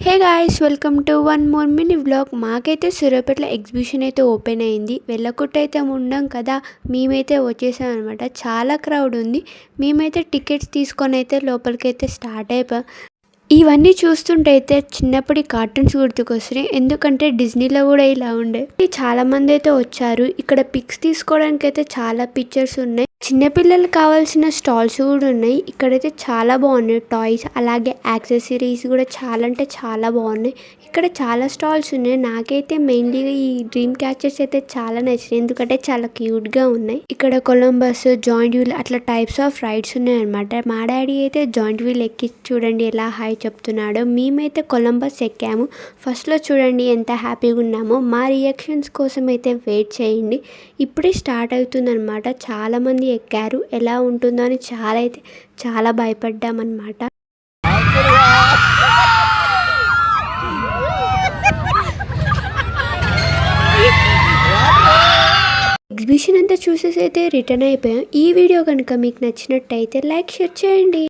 Hey guys, welcome to one more mini vlog. మాకైతే సూర్యాపేటలో exhibition అయితే ఓపెన్ అయింది. వెళ్ళకుండా అయితే ఉండం కదా, మేమైతే వచ్చేసాం అనమాట. చాలా క్రౌడ్ ఉంది. మేమైతే టికెట్స్ తీసుకొని అయితే లోపలికైతే స్టార్ట్ అయిపోయాం. ఇవన్నీ చూస్తుంటే అయితే చిన్నప్పటి కార్టూన్స్ గుర్తుకొస్తున్నాయి. ఎందుకంటే డిజ్నీలో కూడా ఇలా ఉండే. చాలా మంది అయితే వచ్చారు. ఇక్కడ పిక్స్ తీసుకోవడానికి అయితే చాలా పిక్చర్స్ ఉన్నాయి. చిన్నపిల్లలు కావాల్సిన స్టాల్స్ కూడా ఉన్నాయి. ఇక్కడైతే చాలా బాగున్నాయి టాయ్స్, అలాగే యాక్సెసరీస్ కూడా చాలా అంటే చాలా బాగున్నాయి. ఇక్కడ చాలా స్టాల్స్ ఉన్నాయి. నాకైతే మెయిన్లీ ఈ డ్రీమ్ క్యాచర్స్ అయితే చాలా నచ్చినాయి, ఎందుకంటే చాలా క్యూట్ గా ఉన్నాయి. ఇక్కడ కొలంబస్, జాయింట్ వీల్ అట్లా టైప్స్ ఆఫ్ రైడ్స్ ఉన్నాయి అనమాట. మా డాడీ అయితే జాయింట్ వీల్ ఎక్కి చూడండి ఎలా హాయ్ చెప్తున్నాడో. మేమైతే కొలంబస్ ఎక్కాము. ఫస్ట్ లో చూడండి ఎంత హ్యాపీగా ఉన్నామో. మా రియాక్షన్స్ కోసం అయితే వెయిట్ చేయండి. ఇప్పుడే స్టార్ట్ అవుతుంది అనమాట. చాలా మంది ఎక్కారు. ఎలా ఉంటుందో అని చాలా భయపడ్డామన్నమాట. ఎగ్జిబిషన్ అంతా చూసేసి అయితే రిటర్న్ అయిపోయాం. ఈ వీడియో కనుక మీకు నచ్చినట్టయితే లైక్, షేర్ చేయండి.